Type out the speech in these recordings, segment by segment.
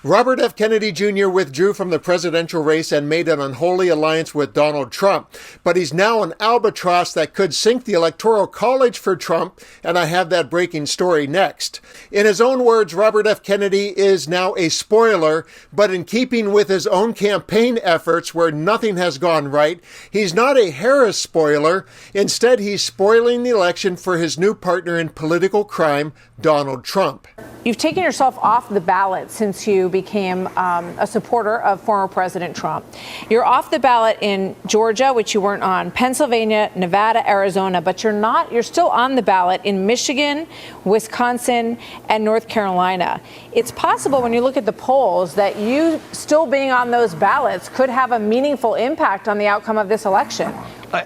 Robert F. Kennedy Jr. withdrew from the presidential race and made an unholy alliance with Donald Trump. But he's now an albatross that could sink the Electoral College for Trump, and I have that breaking story next. In his own words, Robert F. Kennedy is now a spoiler, but in keeping with his own campaign efforts where nothing has gone right, he's not a Harris spoiler. Instead, he's spoiling the election for his new partner in political crime, Donald Trump. You've taken yourself off the ballot since you became a supporter of former President Trump. You're off the ballot in Georgia, which you weren't on, Pennsylvania, Nevada, Arizona, but you're still on the ballot in Michigan, Wisconsin, and North Carolina. It's possible when you look at the polls that you still being on those ballots could have a meaningful impact on the outcome of this election.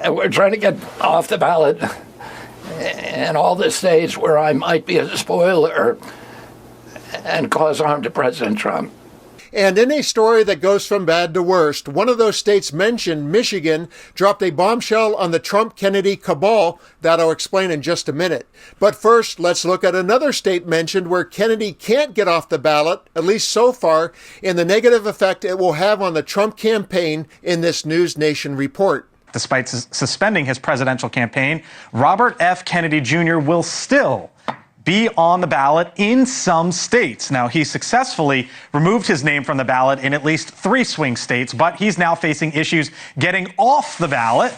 We're trying to get off the ballot in all the states where I might be a spoiler and cause harm to President Trump. And in a story that goes from bad to worst, one of those states mentioned, Michigan, dropped a bombshell on the Trump-Kennedy cabal that I'll explain in just a minute. But first, let's look at another state mentioned where Kennedy can't get off the ballot, at least so far, and the negative effect it will have on the Trump campaign in this News Nation report. Despite suspending his presidential campaign, Robert F. Kennedy Jr. will still be on the ballot in some states. Now, he successfully removed his name from the ballot in at least 3 swing states, but he's now facing issues getting off the ballot.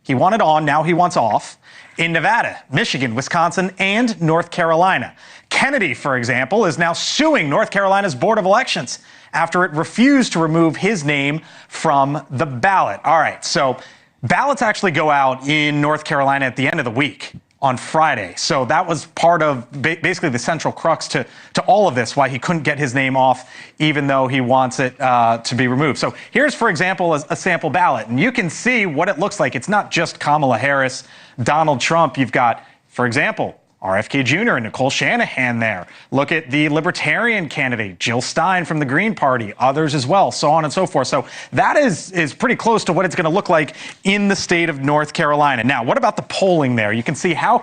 He wanted on, now he wants off. In Nevada, Michigan, Wisconsin, and North Carolina. Kennedy, for example, is now suing North Carolina's Board of Elections after it refused to remove his name from the ballot. All right, so ballots actually go out in North Carolina at the end of the week, on Friday. So that was part of basically the central crux to all of this, why he couldn't get his name off, even though he wants it to be removed. So here's, for example, a sample ballot. And you can see what it looks like. It's not just Kamala Harris, Donald Trump. You've got, for example, RFK Jr. and Nicole Shanahan there. Look at the Libertarian candidate, Jill Stein from the Green Party, others as well, so on and so forth. So that is pretty close to what it's going to look like in the state of North Carolina. Now, what about the polling there? You can see how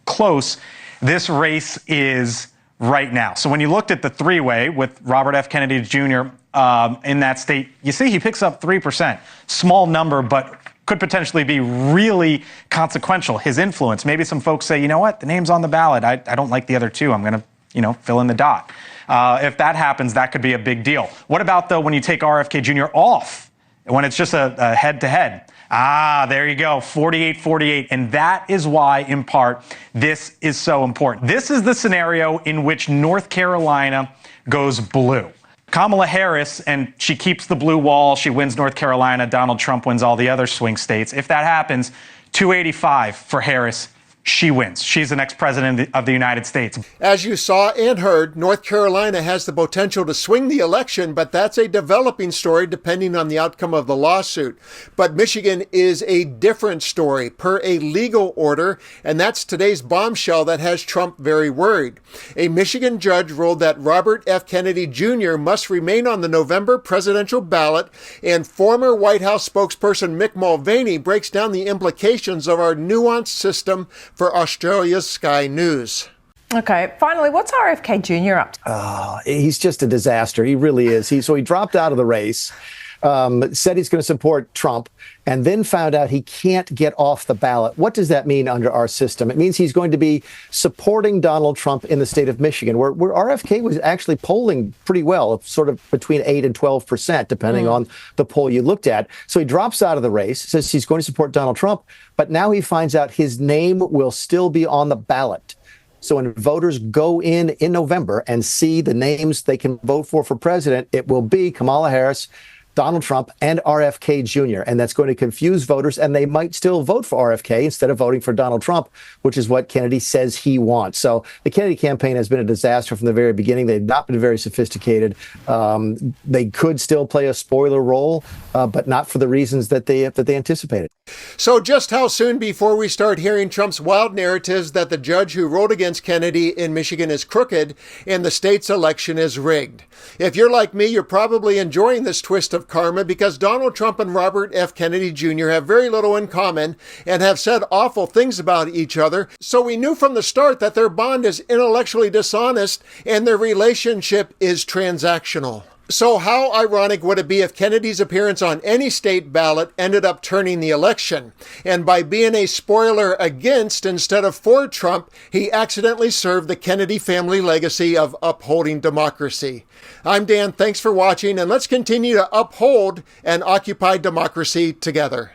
close this race is right now. So when you looked at the three-way with Robert F. Kennedy Jr. In that state, you see he picks up 3%. Small number, but could potentially be really consequential, his influence. Maybe some folks say, you know what, the name's on the ballot. I don't like the other two. I'm going to, fill in the dot. If that happens, that could be a big deal. What about, though, when you take RFK Jr. off, when it's just a head-to-head? There you go, 48-48. And that is why, in part, this is so important. This is the scenario in which North Carolina goes blue. Kamala Harris, and she keeps the blue wall. She wins North Carolina. Donald Trump wins all the other swing states. If that happens, 285 for Harris. She wins. She's the next president of the United States. As you saw and heard, North Carolina has the potential to swing the election, but that's a developing story depending on the outcome of the lawsuit. But Michigan is a different story per a legal order, and that's today's bombshell that has Trump very worried. A Michigan judge ruled that Robert F. Kennedy Jr. must remain on the November presidential ballot, and former White House spokesperson Mick Mulvaney breaks down the implications of our nuanced system for Australia's Sky News. Okay, finally, what's RFK Jr. up to? He's just a disaster. He really is. He dropped out of the race, said he's going to support Trump, and then found out he can't get off the ballot. What does that mean under our system? It means he's going to be supporting Donald Trump in the state of Michigan, where RFK was actually polling pretty well, sort of between 8 and 12%, depending on the poll you looked at. So he drops out of the race, says he's going to support Donald Trump, but now he finds out his name will still be on the ballot. So when voters go in November and see the names they can vote for president, it will be Kamala Harris, Donald Trump, and RFK Jr. And that's going to confuse voters, and they might still vote for RFK instead of voting for Donald Trump, which is what Kennedy says he wants. So the Kennedy campaign has been a disaster from the very beginning. They've not been very sophisticated. They could still play a spoiler role, but not for the reasons that they anticipated. So just how soon before we start hearing Trump's wild narratives that the judge who ruled against Kennedy in Michigan is crooked and the state's election is rigged? If you're like me, you're probably enjoying this twist of karma because Donald Trump and Robert F. Kennedy Jr. have very little in common and have said awful things about each other. So we knew from the start that their bond is intellectually dishonest and their relationship is transactional. So how ironic would it be if Kennedy's appearance on any state ballot ended up turning the election? And by being a spoiler against instead of for Trump, he accidentally served the Kennedy family legacy of upholding democracy. I'm Dan, thanks for watching, and let's continue to uphold and occupy democracy together.